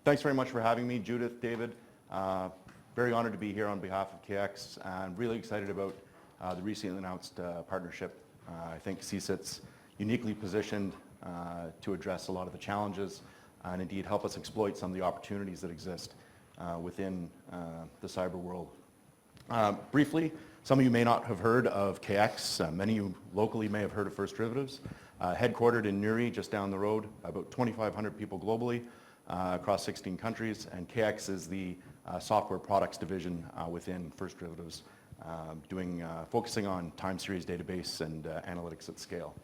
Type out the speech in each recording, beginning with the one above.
Thanks very much for having me, Judith, David. Very honored to be here on behalf of KX, and really excited about the recently announced partnership. I think CSIT's uniquely positioned to address a lot of the challenges and indeed help us exploit some of the opportunities that exist within the cyber world. Briefly, some of you may not have heard of KX. Many of you locally may have heard of First Derivatives. Headquartered in Newry, just down the road, about 2,500 people globally across 16 countries, and KX is the software products division within First Derivatives, focusing on time series database and analytics at scale.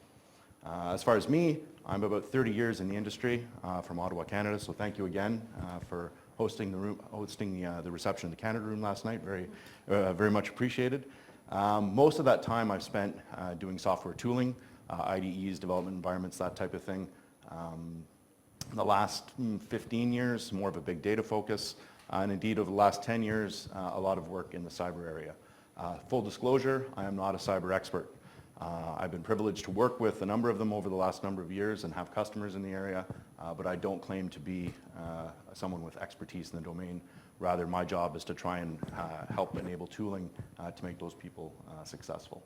As far as me, I'm about 30 years in the industry from Ottawa, Canada, so thank you again for hosting the reception in the Canada room last night. Very much appreciated. Most of that time I've spent doing software tooling, IDEs, development environments, that type of thing. In the last 15 years, more of a big data focus, and indeed over the last 10 years, a lot of work in the cyber area. Full disclosure, I am not a cyber expert. I've been privileged to work with a number of them over the last number of years and have customers in the area, but I don't claim to be someone with expertise in the domain. Rather, my job is to try and help enable tooling to make those people successful.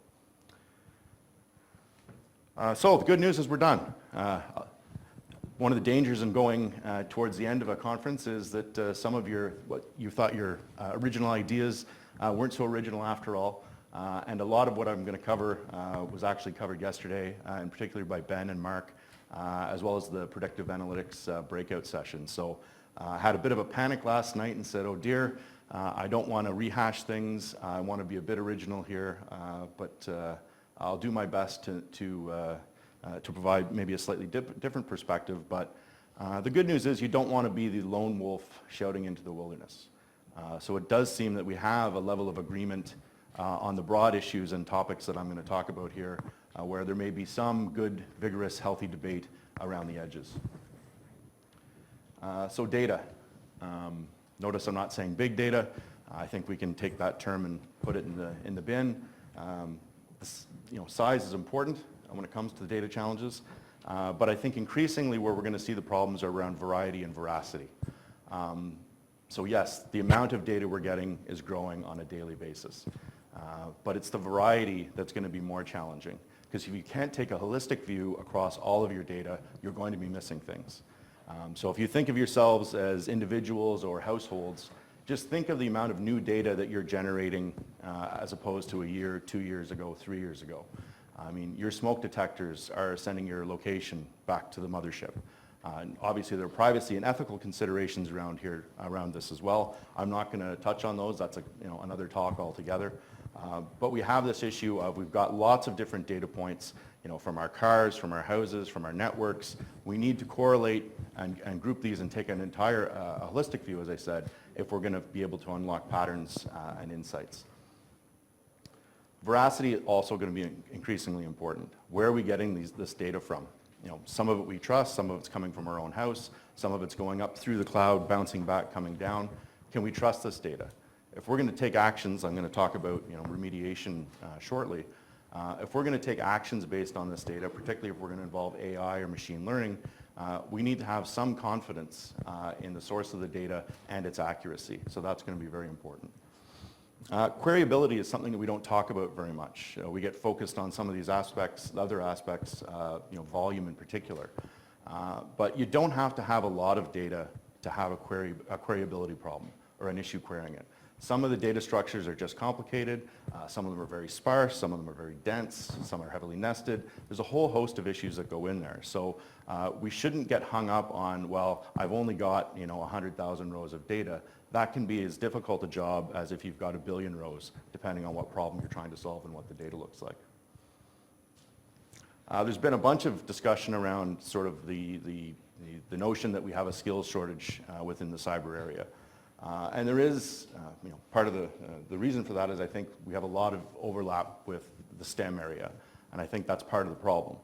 So the good news is we're done. One of the dangers in going towards the end of a conference is that some of what you thought your original ideas weren't so original after all. And a lot of what I'm going to cover was actually covered yesterday, in particular by Ben and Mark, as well as the predictive analytics breakout session. So I had a bit of a panic last night and said, oh dear, I don't want to rehash things. I want to be a bit original here, but I'll do my best to provide maybe a slightly different perspective. But the good news is you don't want to be the lone wolf shouting into the wilderness. So it does seem that we have a level of agreement on the broad issues and topics that I'm going to talk about here, where there may be some good, vigorous, healthy debate around the edges. So data. Notice I'm not saying big data. I think we can take that term and put it in the bin. Size is important when it comes to the data challenges, but I think increasingly where we're going to see the problems are around variety and veracity. So yes, the amount of data we're getting is growing on a daily basis. But it's the variety that's going to be more challenging, because if you can't take a holistic view across all of your data, you're going to be missing things. So if you think of yourselves as individuals or households, just think of the amount of new data that you're generating as opposed to a year, 2 years ago, 3 years ago. I mean, your smoke detectors are sending your location back to the mothership. And obviously there are privacy and ethical considerations around this as well. I'm not going to touch on those. That's another talk altogether. But we have this issue of we've got lots of different data points, from our cars, from our houses, from our networks. We need to correlate and group these and take an entire holistic view, as I said, if we're going to be able to unlock patterns and insights. Veracity is also going to be increasingly important. Where are we getting this data from? Some of it we trust, some of it's coming from our own house, some of it's going up through the cloud, bouncing back, coming down. Can we trust this data? If we're going to take actions, I'm going to talk about remediation shortly. If we're going to take actions based on this data, particularly if we're going to involve AI or machine learning, we need to have some confidence in the source of the data and its accuracy. So that's going to be very important. Queryability is something that we don't talk about very much. We get focused on some of these aspects, other aspects, volume in particular. But you don't have to have a lot of data to have a queryability problem or an issue querying it. Some of the data structures are just complicated. Some of them are very sparse. Some of them are very dense. Some are heavily nested. There's a whole host of issues that go in there. So we shouldn't get hung up on, well, I've only got 100,000 rows of data. That can be as difficult a job as if you've got 1 billion rows, depending on what problem you're trying to solve and what the data looks like. There's been a bunch of discussion around sort of the notion that we have a skills shortage within the cyber area. And there is, part of the reason for that is I think we have a lot of overlap with the STEM area, and I think that's part of the problem.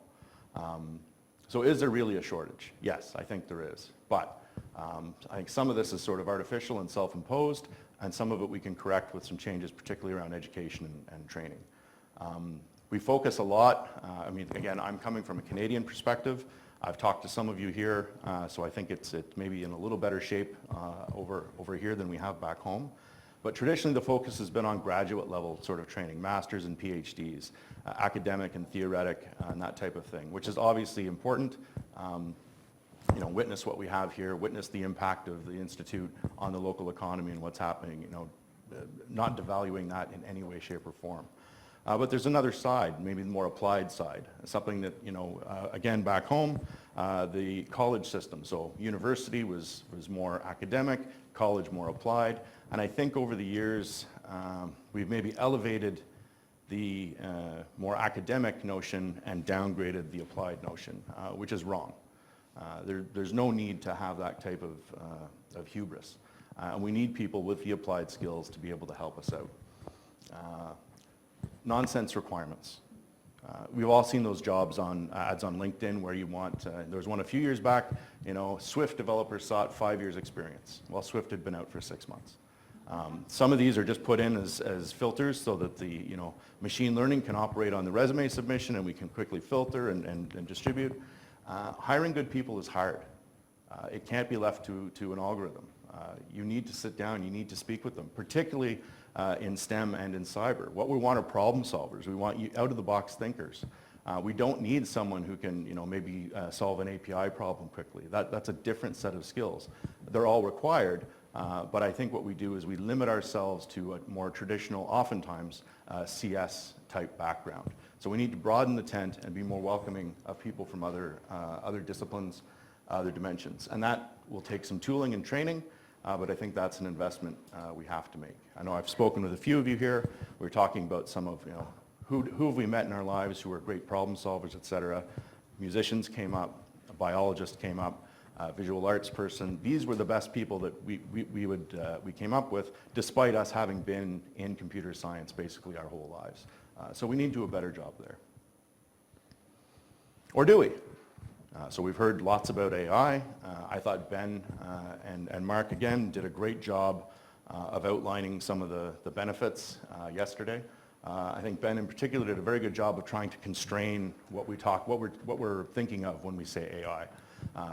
So is there really a shortage? Yes, I think there is. But I think some of this is sort of artificial and self-imposed, and some of it we can correct with some changes, particularly around education and training. We focus a lot, again, I'm coming from a Canadian perspective. I've talked to some of you here, so I think it's maybe in a little better shape over here than we have back home. But traditionally, the focus has been on graduate level sort of training, masters and PhDs, academic and theoretic, and that type of thing, which is obviously important. Witness what we have here, witness the impact of the Institute on the local economy and what's happening, not devaluing that in any way, shape, or form. But there's another side, maybe the more applied side, something that, again, back home, the college system. So university was more academic, college more applied, and I think over the years, we've maybe elevated the more academic notion and downgraded the applied notion, which is wrong. There's no need to have that type of hubris. And we need people with the applied skills to be able to help us out. Nonsense requirements. We've all seen those jobs on ads on LinkedIn where you want, there was one a few years back, Swift developers sought 5 years experience. Well, Swift had been out for 6 months. Some of these are just put in as filters so that the machine learning can operate on the resume submission and we can quickly filter and distribute. Hiring good people is hard. It can't be left to an algorithm. You need to sit down, you need to speak with them, particularly in STEM and in cyber. What we want are problem solvers. We want out-of-the-box thinkers. We don't need someone who can maybe solve an API problem quickly. That's a different set of skills. They're all required, but I think what we do is we limit ourselves to a more traditional, oftentimes, CS-type background. So we need to broaden the tent and be more welcoming of people from other disciplines, other dimensions. And that will take some tooling and training, but I think that's an investment we have to make. I know I've spoken with a few of you here. We're talking about some of, who have we met in our lives who are great problem solvers, et cetera. Musicians came up, a biologist came up, a visual arts person. These were the best people that we came up with, despite us having been in computer science basically our whole lives. So we need to do a better job there. Or do we? So we've heard lots about AI. I thought Ben and Mark, again, did a great job of outlining some of the benefits yesterday. I think Ben in particular did a very good job of trying to constrain what we're thinking of when we say AI.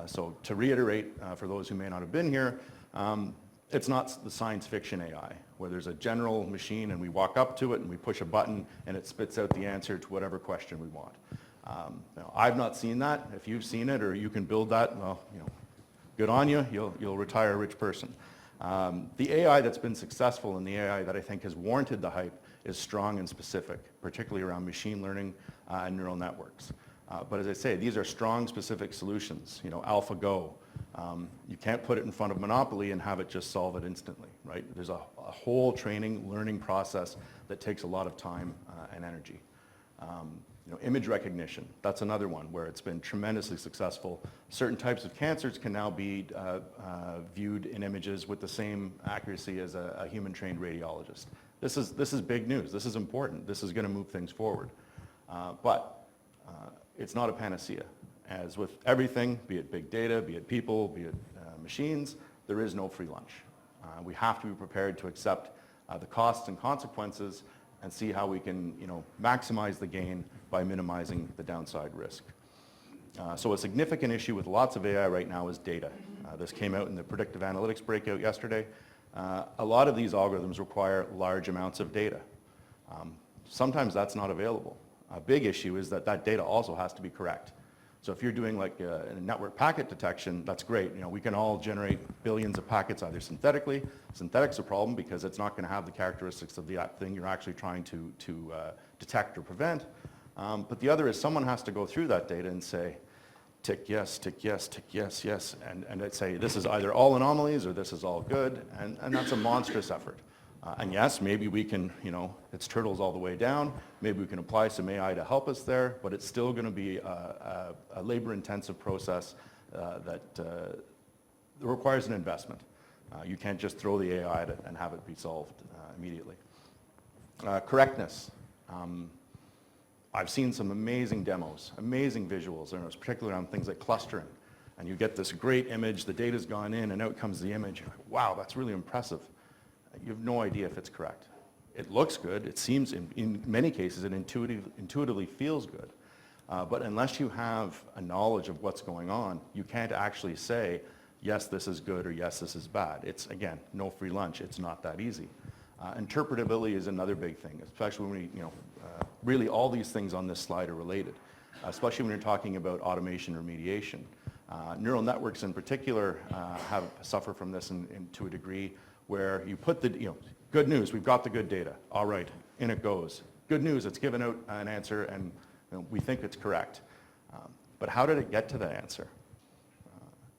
So to reiterate, for those who may not have been here, it's not the science fiction AI, where there's a general machine and we walk up to it and we push a button and it spits out the answer to whatever question we want. I've not seen that. If you've seen it or you can build that, well, good on you. You'll retire a rich person. The AI that's been successful and the AI that I think has warranted the hype is strong and specific, particularly around machine learning and neural networks. But as I say, these are strong, specific solutions. AlphaGo. You can't put it in front of Monopoly and have it just solve it instantly, right? There's a whole training, learning process that takes a lot of time and energy. Image recognition, that's another one where it's been tremendously successful. Certain types of cancers can now be viewed in images with the same accuracy as a human-trained radiologist. This is big news. This is important. This is going to move things forward. But it's not a panacea. As with everything, be it big data, be it people, be it machines, there is no free lunch. We have to be prepared to accept the costs and consequences and see how we can maximize the gain by minimizing the downside risk. So a significant issue with lots of AI right now is data. This came out in the predictive analytics breakout yesterday. A lot of these algorithms require large amounts of data. Sometimes that's not available. A big issue is that data also has to be correct. So if you're doing like a network packet detection, that's great. We can all generate billions of packets either synthetically. Synthetic's a problem because it's not going to have the characteristics of the thing you're actually trying to detect or prevent. But the other is someone has to go through that data and say, tick yes, tick yes, tick yes, yes, and I'd say this is either all anomalies or this is all good, and that's a monstrous effort. And yes, maybe we can, it's turtles all the way down. Maybe we can apply some AI to help us there, but it's still going to be a labor-intensive process that requires an investment. You can't just throw the AI at it and have it be solved immediately. Correctness. I've seen some amazing demos, amazing visuals, particularly on things like clustering. And you get this great image, the data's gone in, and out comes the image. You're like, wow, that's really impressive. You have no idea if it's correct. It looks good. It seems, in many cases, it intuitively feels good. But unless you have a knowledge of what's going on, you can't actually say, yes, this is good, or yes, this is bad. It's, again, no free lunch. It's not that easy. Interpretability is another big thing, especially when really all these things on this slide are related, especially when you're talking about automation remediation. Neural networks in particular suffer from this to a degree where you put the, good news, we've got the good data. All right, in it goes. Good news, it's given out an answer and we think it's correct. But how did it get to that answer?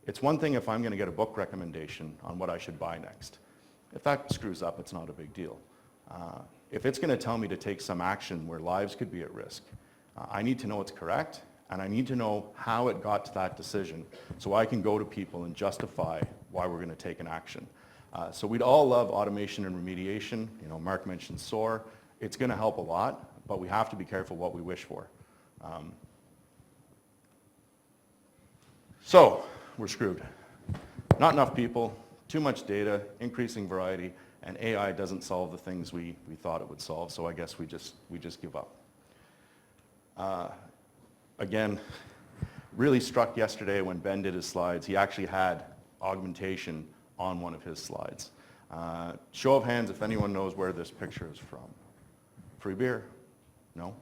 It's one thing if I'm going to get a book recommendation on what I should buy next. If that screws up, it's not a big deal. If it's going to tell me to take some action where lives could be at risk, I need to know it's correct, and I need to know how it got to that decision so I can go to people and justify why we're going to take an action. So we'd all love automation and remediation. Mark mentioned SOAR. It's going to help a lot, but we have to be careful what we wish for. So we're screwed. Not enough people, too much data, increasing variety, and AI doesn't solve the things we thought it would solve, so I guess we just give up. Again, really struck yesterday when Ben did his slides. He actually had augmentation on one of his slides. Show of hands if anyone knows where this picture is from. Free beer? No?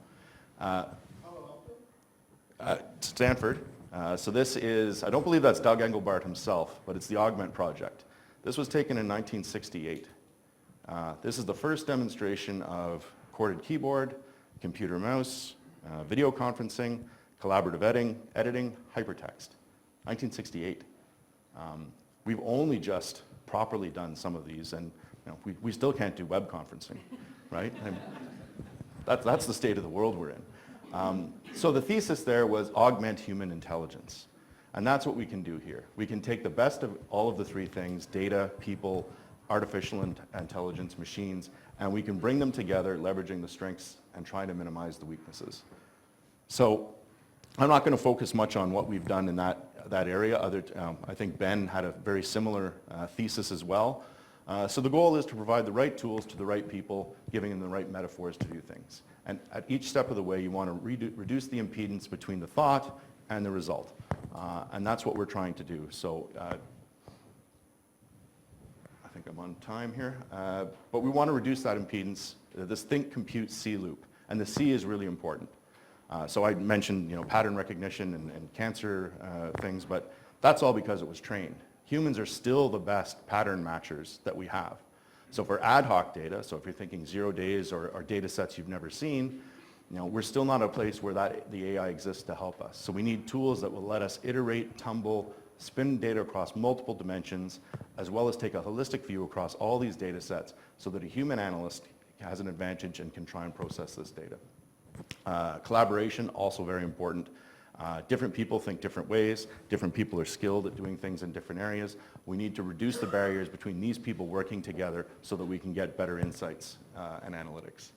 Stanford. So this is, I don't believe that's Doug Engelbart himself, but it's the Augment project. This was taken in 1968. This is the first demonstration of corded keyboard, computer mouse, video conferencing, collaborative editing, hypertext. 1968. We've only just properly done some of these, and we still can't do web conferencing, right? That's the state of the world we're in. So the thesis there was augment human intelligence. And that's what we can do here. We can take the best of all of the three things, data, people, artificial intelligence, machines, and we can bring them together, leveraging the strengths and trying to minimize the weaknesses. So I'm not going to focus much on what we've done in that area. I think Ben had a very similar thesis as well. So the goal is to provide the right tools to the right people, giving them the right metaphors to do things. And at each step of the way, you want to reduce the impedance between the thought and the result. And that's what we're trying to do. So I think I'm on time here. But we want to reduce that impedance, this think, compute, see loop. And the see is really important. So I mentioned pattern recognition and cancer things, but that's all because it was trained. Humans are still the best pattern matchers that we have. So for ad hoc data, so if you're thinking 0 days or data sets you've never seen, we're still not a place where the AI exists to help us. So we need tools that will let us iterate, tumble, spin data across multiple dimensions, as well as take a holistic view across all these data sets so that a human analyst has an advantage and can try and process this data. Collaboration, also very important. Different people think different ways. Different people are skilled at doing things in different areas. We need to reduce the barriers between these people working together so that we can get better insights and analytics.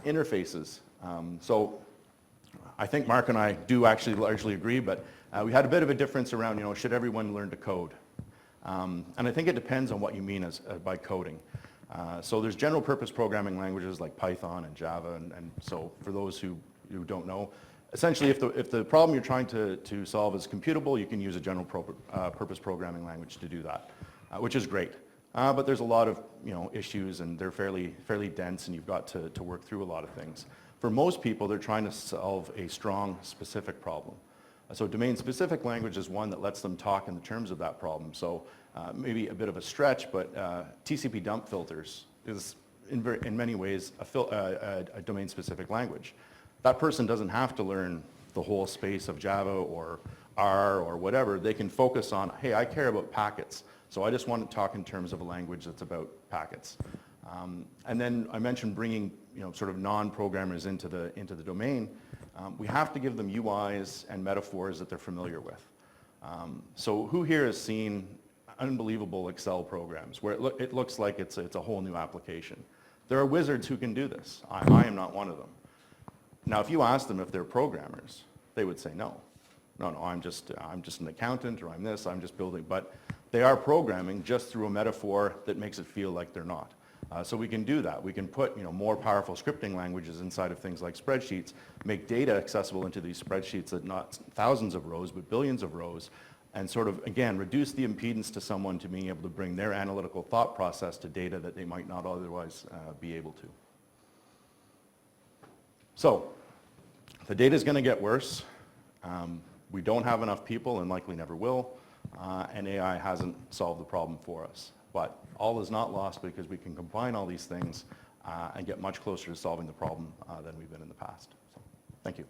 Interfaces. So I think Mark and I do actually largely agree, but we had a bit of a difference around, should everyone learn to code? And I think it depends on what you mean by coding. So there's general purpose programming languages like Python and Java, and so for those who don't know, essentially if the problem you're trying to solve is computable, you can use a general purpose programming language to do that, which is great. But there's a lot of issues, and they're fairly dense, and you've got to work through a lot of things. For most people, they're trying to solve a strong, specific problem. So domain-specific language is one that lets them talk in the terms of that problem. So maybe a bit of a stretch, but TCP dump filters is in many ways a domain-specific language. That person doesn't have to learn the whole space of Java or R or whatever. They can focus on, hey, I care about packets, so I just want to talk in terms of a language that's about packets. And then I mentioned bringing sort of non-programmers into the domain. We have to give them UIs and metaphors that they're familiar with. So who here has seen unbelievable Excel programs where it looks like it's a whole new application? There are wizards who can do this. I am not one of them. Now, if you ask them if they're programmers, they would say no. No, I'm just an accountant, or I'm just building. But they are programming just through a metaphor that makes it feel like they're not. So we can do that. We can put more powerful scripting languages inside of things like spreadsheets, make data accessible into these spreadsheets that not thousands of rows, but billions of rows, and sort of, again, reduce the impedance to someone to being able to bring their analytical thought process to data that they might not otherwise be able to. So the data is going to get worse. We don't have enough people and likely never will, and AI hasn't solved the problem for us. But all is not lost because we can combine all these things and get much closer to solving the problem than we've been in the past. So, thank you.